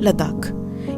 लद्दाख।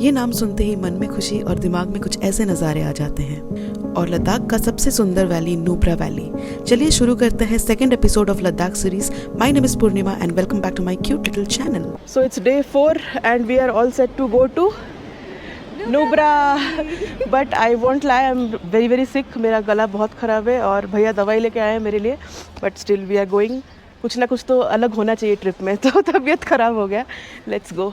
ये नाम सुनते ही मन में खुशी और दिमाग में कुछ ऐसे नज़ारे आ जाते हैं। और लद्दाख का सबसे सुंदर वैली नुब्रा वैली। चलिए शुरू करते हैं second episode of Ladakh series. My name is Purnima and welcome back to my cute little channel. So it's day 4 and we are all set to go to Nubra. But I won't lie, I'm very sick. मेरा गला बहुत ख़राब है और भैया दवाई लेके आए हैं मेरे लिए. But still we are going. कुछ ना कुछ तो अलग होना चाहिए ट्रिप में, तो तबीयत ख़राब हो गया. Let's go.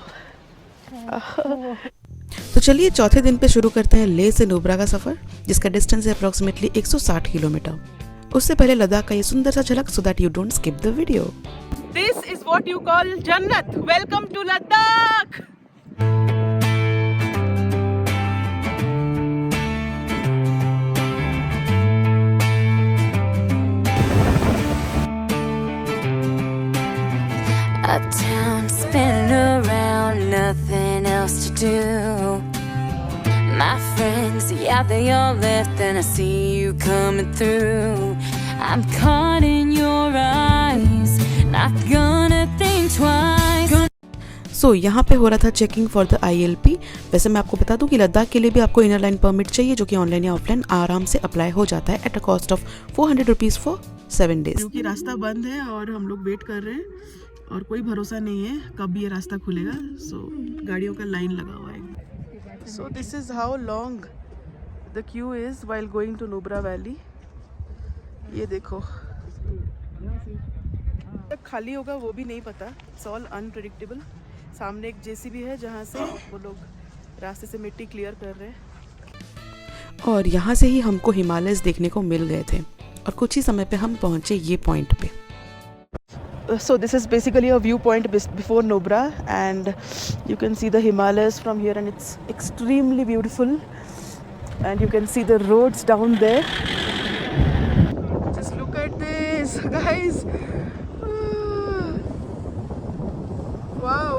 तो चलिए चौथे दिन पे शुरू करते हैं लेह से नुब्रा का सफ़र, जिसका डिस्टेंस है अप्रॉक्सीमेटली 160 किलोमीटर. उससे पहले लद्दाख का ये सुंदर सा झलक, so that you don't skip the video. This is what you call Jannat. Welcome to Ladakh. Uptown, spinning around, nothing else to do. My friends, yeah, they all left, and I see you coming through. I'm caught in your eyes, not gonna think twice. सो यहाँ पे हो रहा था checking for the ILP. वैसे मैं आपको बता दूं कि लद्दाख के लिए भी आपको इनर लाइन परमिट चाहिए, जो कि ऑनलाइन या ऑफलाइन आराम से अप्लाई हो जाता है at a cost of 400 rupees for 7 days. क्योंकि रास्ता बंद है और हम लोग वेट कर रहे हैं और कोई भरोसा नहीं है कब ये रास्ता खुलेगा. सो गाड़ियों का लाइन लगा हुआ है. So this is how long the queue is while going to Nubra valley. ये देखो, तक खाली होगा वो भी नहीं पता. It's all unpredictable. सामने एक JCB है जहाँ से वो लोग रास्ते से मिट्टी क्लियर कर रहे हैं. और यहाँ से ही हमको हिमालयस देखने को मिल गए थे और कुछ ही समय पे हम पहुँचे ये पॉइंट पे. So this is basically a viewpoint before Nubra, and you can see the Himalayas from here, and it's extremely beautiful. And you can see the roads down there. Just look at this, guys. Wow.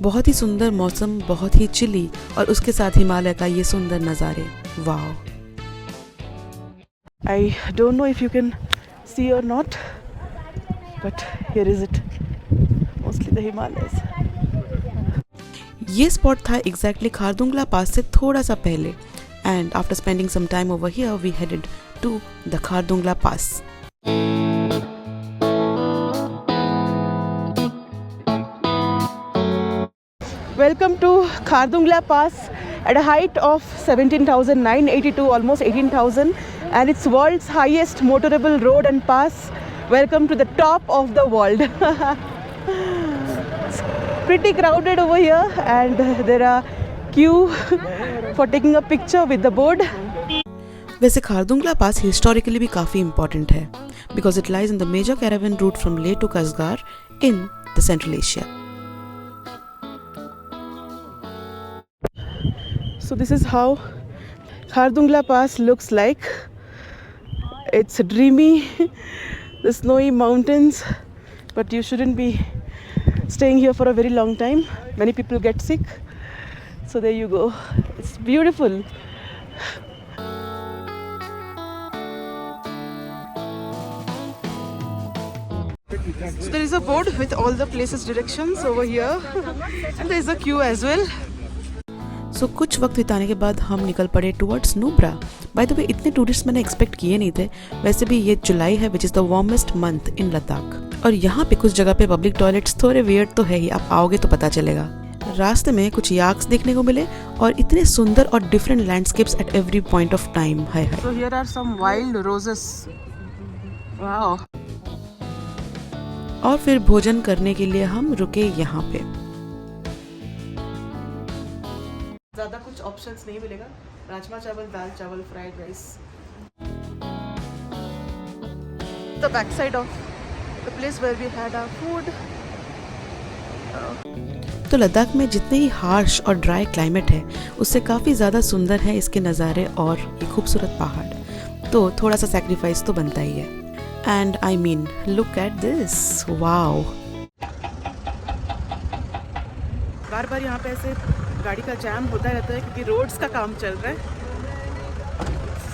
बहुत ही सुंदर मौसम, बहुत ही chilli, और उसके साथ हिमालय का ये सुंदर नज़ारे. Wow. I don't know if you can see or not, but here is it. Mostly the Himalayas. ये स्पॉट था एग्जैक्टली खारदुंगला पास से थोड़ा सा पहले. And after spending some time over here we headed to the Khardungla pass. Welcome to Khardungla Pass at a height of 17,982, almost 18,000, and it's world's highest motorable road and pass. Welcome to the top of the world. It's pretty crowded over here, and there are queue for taking a picture with the board. वैसे खारदुंगला पास historically भी काफ़ी important है, because it lies in the major caravan route from Leh to Kashgar in the central Asia. So this is how Khardungla Pass looks like. It's dreamy, the snowy mountains, but you shouldn't be staying here for a very long time. Many people get sick. So there you go. It's beautiful. So there is a board with all the places directions over here, and there is a queue as well. सो कुछ वक्त बिताने के बाद हम निकल पड़े towards Nubra. By the way इतने tourist मैंने एक्सपेक्ट किए नहीं थे. वैसे भी ये जुलाई है, which is the warmest month in Ladakh. और यहाँ पे कुछ जगह पे पब्लिक टॉयलेट्स थोड़े वियर्ड तो है ही, आप आओगे तो पता चलेगा. रास्ते में कुछ याक्स देखने को मिले और इतने सुंदर और different landscapes at every point of time. Hi hi. So here are some wild roses. Wow. और फिर भोजन करने के लिए हम रुके यहाँ पे. ज़्यादा कुछ ऑप्शंस नहीं मिलेगा. राजमा चावल, दाल चावल, fried rice. The backside of the place where we had our food. तो लद्दाख में जितने ही हार्श और ड्राई क्लाइमेट है, उससे काफ़ी ज़्यादा सुंदर है इसके नज़ारे और ये खूबसूरत पहाड़. तो थोड़ा सा सैक्रिफाइस तो बनता ही है. And I mean look at this. Wow. बार बार यहाँ पे ऐसे गाड़ी का जाम होता रहता है क्योंकि रोड्स का काम चल रहा है.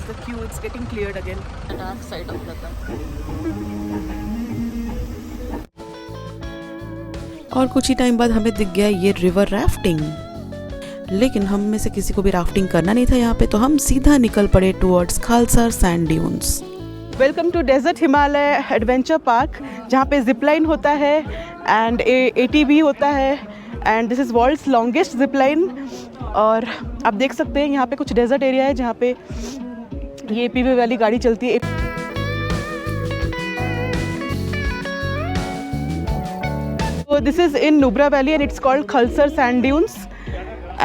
The queue is getting cleared again. The dark side of Ladakh. और कुछ ही टाइम बाद हमें दिख गया ये रिवर राफ्टिंग, लेकिन हम में से किसी को भी राफ्टिंग करना नहीं था यहाँ पे, तो हम सीधा निकल पड़े towards Khalsar sand dunes. Welcome to desert Himalaya adventure park, जहाँ पे जिपलाइन होता है एंड ATV होता है and this is world's longest zipline. और आप देख सकते हैं यहाँ पे कुछ डेजर्ट एरिया है जहाँ पे ये ATV वाली गाड़ी चलती है। So this is in Nubra Valley and it's called Khalsar Sand Dunes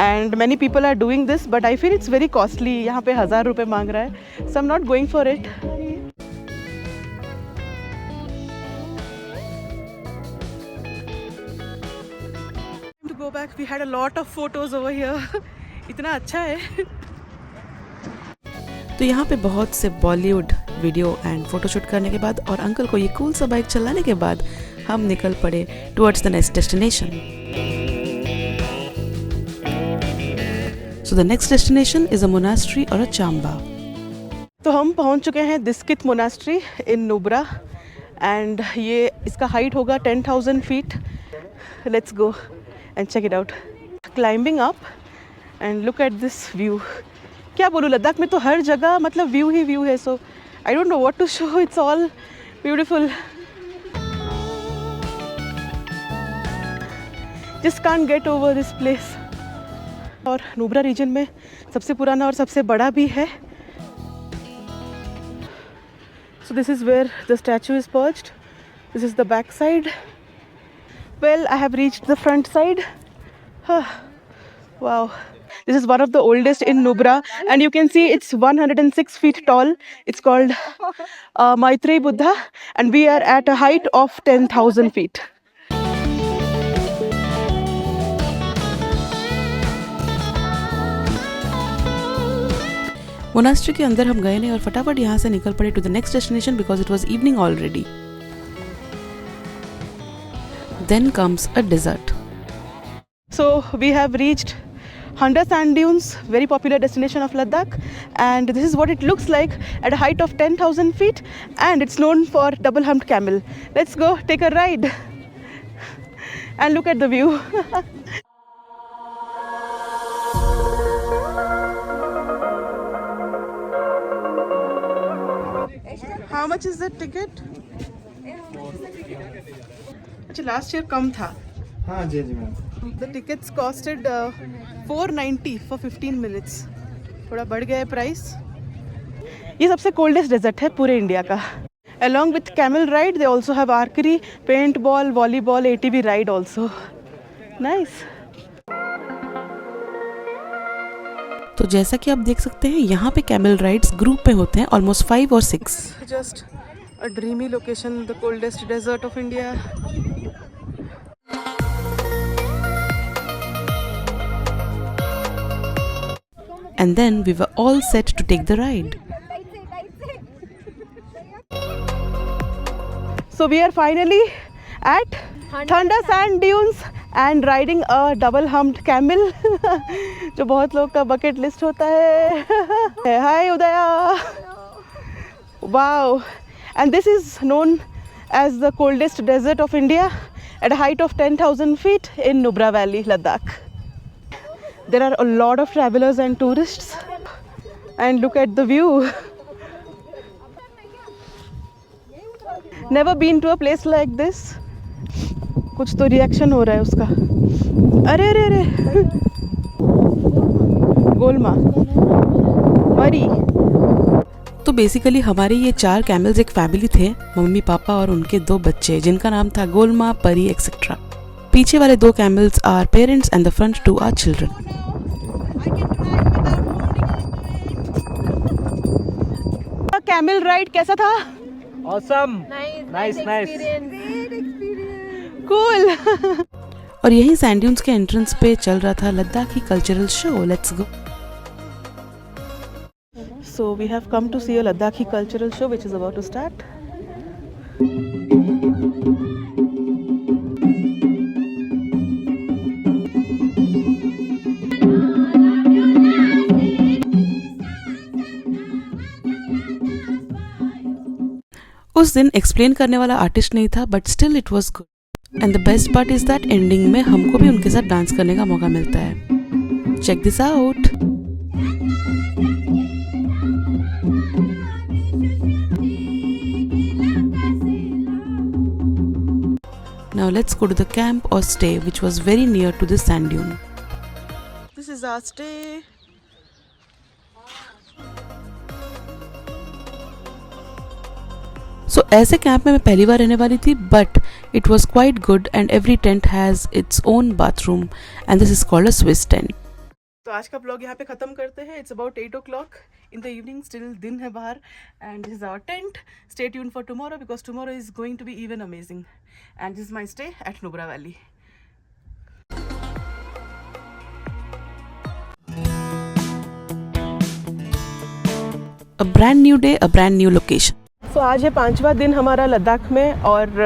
and many people are doing this but I feel it's very costly. यहाँ पे 1000 रुपये मांग रहा है, so I'm not going for it. To go back, we had a lot of photos over here. इतना अच्छा है। तो यहाँ पे बहुत से बॉलीवुड वीडियो एंड फोटोशूट करने के बाद और अंकल को ये कूल सा बाइक चलाने के बाद हम निकल पड़े towards the next destination. So the next destination is a monastery और अ चांबा। तो हम पहुँच चुके हैं Diskit monastery in Nubra and ये इसका हाइट होगा 10,000 feet. Let's go and check it out. Climbing up and look at this view. क्या बोलूँ, लद्दाख में तो हर जगह मतलब व्यू ही व्यू है, so I don't know what to show, it's all beautiful. Just can't get over this place. और Nubra reason में सबसे पुराना और सबसे बड़ा भी है। So this is where the statue is perched. This is the back side. Well, I have reached the front side. Wow. This is one of the oldest in Nubra and you can see it's 106 feet tall. It's called Maitreyi Buddha and we are at a height of 10,000 feet. Monastery के अंदर हम गए नहीं और फटाफट यहाँ से निकल पड़े to the next destination because it was evening already. Then comes a desert. So we have reached Handa Sand Dunes, very popular destination of Ladakh, and this is what it looks like at a height of 10,000 feet and it's known for double humped camel. Let's go take a ride and look at the view. How much is the ticket? अच्छा last year कम था। हाँ जी जी ma'am. The tickets costed 490 for 15 minutes. थोड़ा बढ़ गया है price. ये सबसे coldest desert है पूरे इंडिया का। Along with camel ride, they also have archery, paintball, volleyball, ATV ride also. Nice. तो जैसा कि आप देख सकते हैं यहाँ पे कैमल राइड्स ग्रुप में होते हैं, ऑलमोस्ट 5 और 6। Just a dreamy location, the coldest desert of India. And then we were all set to take the ride. So we are finally at Handa Sand Dunes and riding a double humped camel जो बहुत लोग का bucket list होता है। Hi Udaya. Wow. And this is known as the coldest desert of India at a height of 10,000 feet in Nubra Valley, Ladakh. There are a lot of travelers and tourists and look at the view. Never been to a place like this. कुछ तो reaction हो रहा है उसका। अरे अरे अरे गोलमा मरी। तो बेसिकली हमारे ये 4 कैमल्स एक फैमिली थे, मम्मी पापा और उनके 2 बच्चे जिनका नाम था गोलमा, परी एक्सेट्रा। पीछे वाले 2 camels are parents and the front 2 are children. Camel ride कैसा था? Awesome. Nice. Cool. और यही सैंड ड्यून्स के एंट्रेंस पे चल रहा था Ladakhi cultural show. Let's go. So we have come to see a Ladakhi cultural show which is about to start. उस दिन एक्सप्लेन करने वाला आर्टिस्ट नहीं था but still it was good. And the best part is that ending में हमको भी उनके साथ डांस करने का मौका मिलता है। Check this out. Now let's go to the camp or stay, which was very near to the sand dune. This is our stay. So ऐसे कैंप में मैं पहली बार रहने वाली थी, but it was quite good and every tent has its own bathroom and this is called a Swiss tent. तो आज का ब्लॉग यहाँ पे ख़त्म करते हैं। It's about 8 o'clock in the evening, still दिन है बाहर, and this is our tent. Stay tuned for tomorrow because tomorrow is going to be even amazing. And this is my stay at Nubra Valley. A brand new day, a brand new location. तो आज है 5वां दिन हमारा लद्दाख में और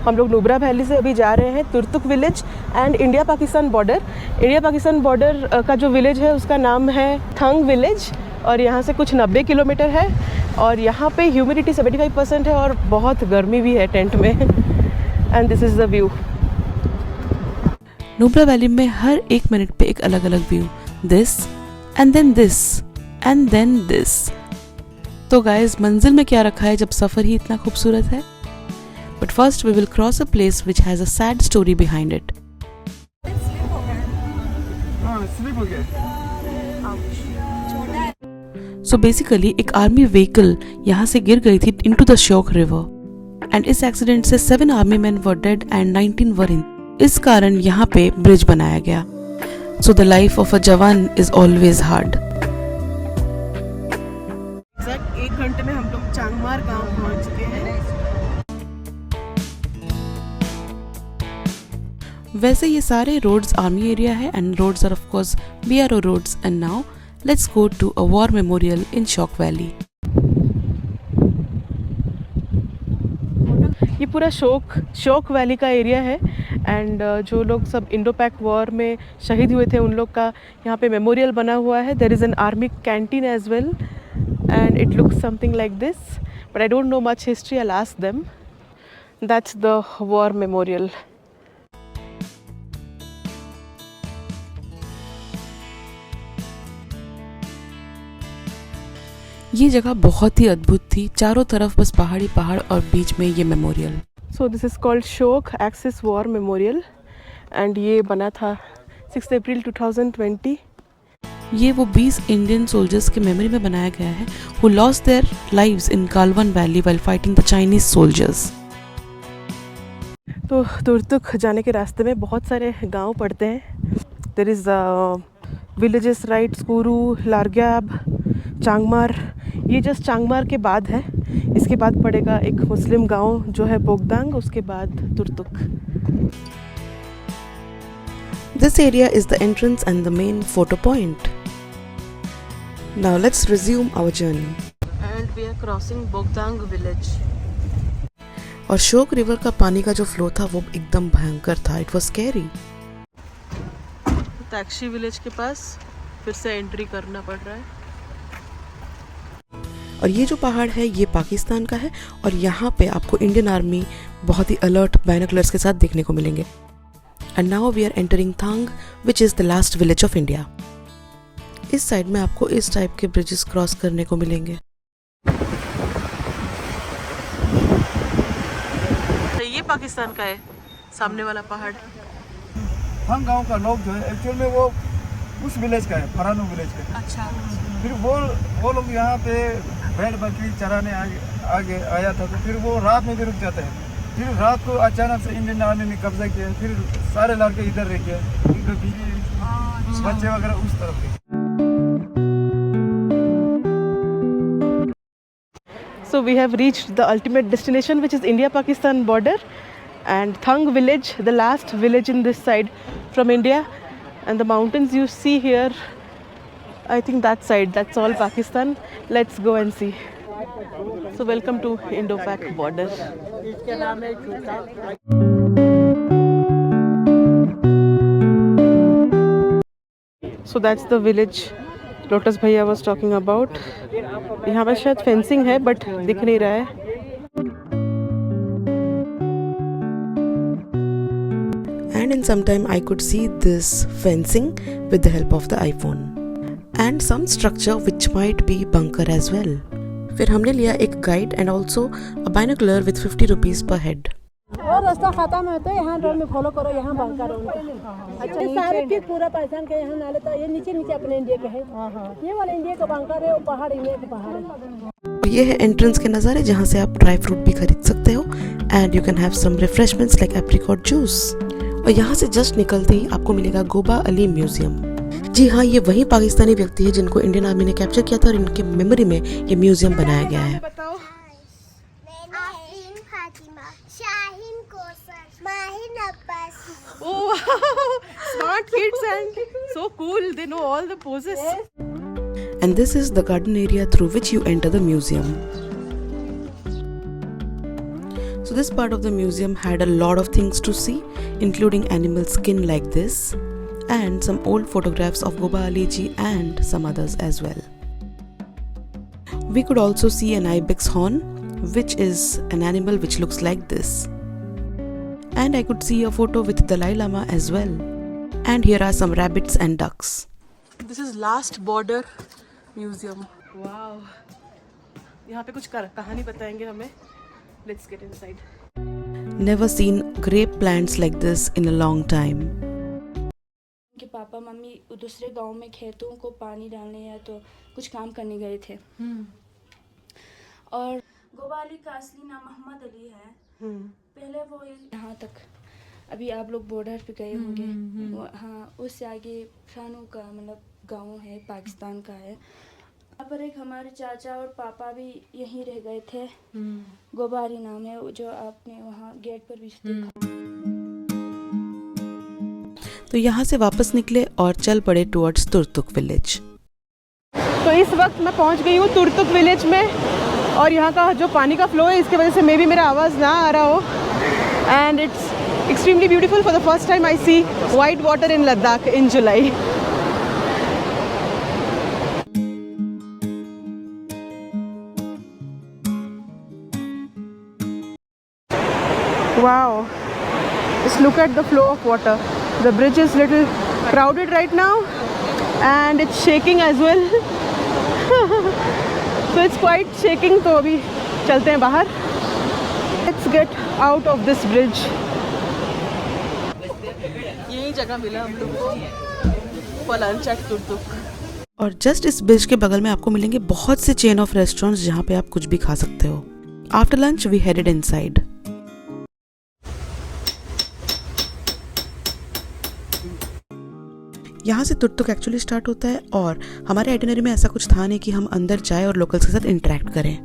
हम लोग नुब्रा वैली से अभी जा रहे हैं Turtuk village and India Pakistan border. India Pakistan border का जो विलेज है उसका नाम है थंग विलेज और यहाँ से कुछ 90 किलोमीटर है और यहाँ पे ह्यूमिडिटी 75% है और बहुत गर्मी भी है टेंट में। And this is the view. Nubra valley में हर 1 मिनट पे एक अलग अलग view, this and then this and then this. तो गाइस मंजिल में क्या रखा है जब सफ़र ही इतना खूबसूरत है। But first we will cross a place which has a sad story behind it. So basically एक आर्मी व्हीकल यहाँ से गिर गई थी into the Shyok river and इस एक्सीडेंट से 7 army man were dead and 19 were in. इस कारण यहाँ पे ब्रिज बनाया गया। So the life of a jawan is always hard. Exact 1 घंटे में हम लोग चांगमार गांव पहुंच चुके हैं। वैसे ये सारे रोड्स आर्मी एरिया है and roads are of course BRO roads. And now let's go to a war memorial in Shyok valley. ये पूरा शोक वैली का एरिया है एंड जो लोग सब इंडो पैक वॉर में शहीद हुए थे उन लोग का यहाँ पे मेमोरियल बना हुआ है। There is an army canteen as well and it looks something like this, but I don't know much history. I'll ask them. That's the war memorial. ये जगह बहुत ही अद्भुत थी, चारों तरफ बस पहाड़ी पहाड़ और बीच में ये memorial. So this is called Shok Axis War Memorial and ये बना था 6 अप्रैल 2020। ये वो 20 इंडियन सोल्जर्स के मेमोरी में बनाया गया है who lost their lives in Galwan Valley while fighting the Chinese soldiers. तो तुर्तुक जाने के रास्ते में बहुत सारे गांव पड़ते हैं। There is villages right, स्कूरू, लारग्याब, चांगमार। ये जस्ट चांगमार के बाद है। इसके बाद पड़ेगा एक मुस्लिम गांव जो है बोगदांग, उसके बाद Turtuk. This area is the entrance and the main photo point. Now let's resume our journey. And we are crossing बोगदांग village. और शोक रिवर का पानी का जो फ्लो था वो एकदम भयंकर था। It was scary. ताक्षी विलेज के पास फिर से एंट्री करना पड़ रहा है। और ये जो पहाड़ है ये पाकिस्तान का है और यहाँ पे आपको इंडियन आर्मी बहुत ही अलर्ट बाइनोकुलर्स के साथ देखने को मिलेंगे। And now we are entering Thang, which is the last village of India. इस साइड में आपको इस टाइप के ब्रिजेस क्रॉस करने को मिलेंगे। तो ये पाकिस्तान का है सामने वाला पहाड़। हम गांव का लोग जो है एक्चुअल में वो उस विलेज का है, फरानू विलेज का। अच्छा। फिर वो लोग यहाँ पे भेड़ बकरी चराने आगे आया था तो फिर वो रात में भी रुक जाते हैं। फिर रात को अचानक से इंडियन आर्मी ने कब्जा किया, फिर सारे लड़के इधर रह गए, उनके बीवी बच्चे वगैरह उस तरफ रह। So we have reached the ultimate destination, which is India-Pakistan border, and Thang village, the last village in this side from India, and the mountains you see here. I think that side, that's all Pakistan. Let's go and see. So welcome to Indo-Pak border. So that's the village lotus भैया was talking about. यहाँ पर शायद fencing है but दिख नहीं रहा है। And in some time I could see this fencing with the help of the iPhone. And some structure which might be bunker as well. फिर हमने लिया एक guide and also a binocular with 50 rupees per head. और रास्ता खत्म है तो यहाँ रोड में फॉलो करो, यहाँ बंकर है. अच्छा सारे ठीक पूरा पहचान के यहाँ नाले तो ये नीचे नीचे अपने इंडिया के है. ये वाला इंडिया का बंकर है, वो पहाड़ इंडिया का पहाड़ है. ये है एंट्रेंस के नज़ारे जहाँ से आप ड्राई फ्रूट भी खरीद सकते हो and you can have some refreshments like apricot juice. और यहाँ से जस्ट निकलते ही आपको मिलेगा गोबा अली म्यूजियम. जी हाँ, ये वही पाकिस्तानी व्यक्ति है जिनको इंडियन आर्मी ने कैप्चर किया था और इनके मेमोरी में ये म्यूजियम बनाया गया है. बताओ. Oh, smart kids and so cool. They know all the poses. And this is the garden area through which you enter the museum. So this part of the museum had a lot of things to see, including animal skin like this and some old photographs of Goba Ali ji and some others as well. We could also see an ibex horn, which is an animal which looks like this. And I could see a photo with Dalai Lama as well. And here are some rabbits and ducks. This is Last Border Museum. Wow. यहाँ पे कुछ कहानी बताएंगे हमें. Let's get inside. Never seen grape plants like this in a long time. कि papa mummy दूसरे गांव में खेतों को पानी डालने या तो कुछ काम करने गए थे. और गोबा अली का असली नाम मोहम्मद अली है. पहले वो यहाँ तक, अभी आप लोग बॉर्डर पे गए होंगे. हाँ, उससे आगे शानू का मतलब गांव है, पाकिस्तान का है. यहाँ पर एक हमारे चाचा और पापा भी यहीं रह गए थे. गोबा अली नाम है, जो आपने वहाँ गेट पर भी देखा. तो यहाँ से वापस निकले और चल पड़े टुवर्ड्स तुर्तुक विलेज. तो इस वक्त मैं पहुँच गई हूँ तुर्तुक विलेज में. और यहाँ का जो पानी का फ्लो है इसकी वजह से मे भी मेरा आवाज़ ना आ रहा हो. And it's extremely beautiful. For the first time I see white water in Ladakh in July. Wow, just look at the flow of water. The bridge is little crowded right now and it's shaking as well. So it's quite shaking. तो अभी चलते हैं बाहर. Let's get out of this bridge. यही जगह मिला हम लोग को, पलांच एट तुर्तुक. और जस्ट इस ब्रिज के बगल में आपको मिलेंगे बहुत से चेन ऑफ रेस्टोरेंट्स जहाँ पे आप कुछ भी खा सकते हो. After lunch we headed inside. यहाँ से तुर्तुक एक्चुअली स्टार्ट होता है और हमारे आइटिनरी में ऐसा कुछ था नहीं कि हम अंदर जाए और लोकल्स के साथ इंटरेक्ट करें.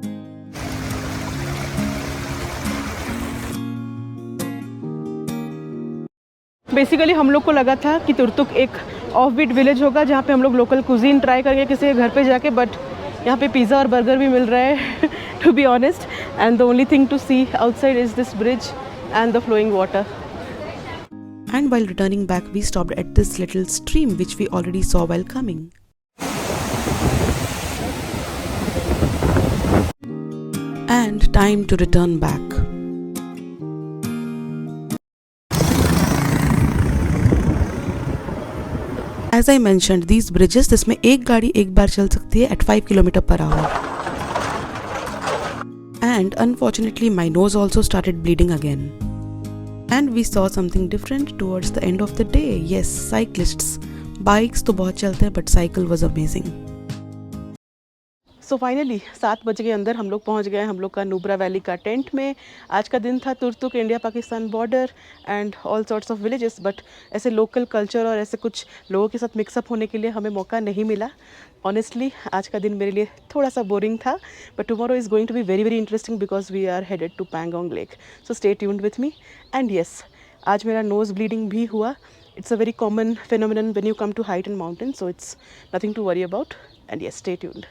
बेसिकली हम लोग को लगा था कि तुर्तुक एक ऑफ बीट विलेज होगा जहाँ पे हम लोग लोकल कुजीन ट्राई करेंगे किसी के घर पे जाके. बट यहाँ पे पिज़्ज़ा और बर्गर भी मिल रहा है to be honest. And the only thing to see outside is this bridge and the flowing water. And while returning back, we stopped at this little stream which we already saw while coming. And time to return back. As I mentioned, these bridges, जिसमें एक गाड़ी एक बार चल सकती है at 5 km/h. And unfortunately, my nose also started bleeding again. And we saw something different towards the end of the day. Yes, cyclists. Bikes तो बहुत चलते हैं but cycle was amazing. So finally 7 बजे के अंदर हम लोग पहुँच गए हम लोग का नुब्रा वैली का टेंट में. आज का दिन था Turtuk India Pakistan border and all sorts of villages. But ऐसे लोकल कल्चर और ऐसे कुछ लोगों के साथ मिक्सअप होने के लिए हमें मौका नहीं मिला. ऑनेस्टली आज का दिन मेरे लिए थोड़ा सा बोरिंग था. But tomorrow is going to be very very interesting because we are headed to Pangong lake. So stay tuned with me. And yes, आज मेरा नोज़ ब्लीडिंग भी हुआ. It's a very common phenomenon when you come to height and mountain, so it's nothing to worry about. And yes, stay tuned.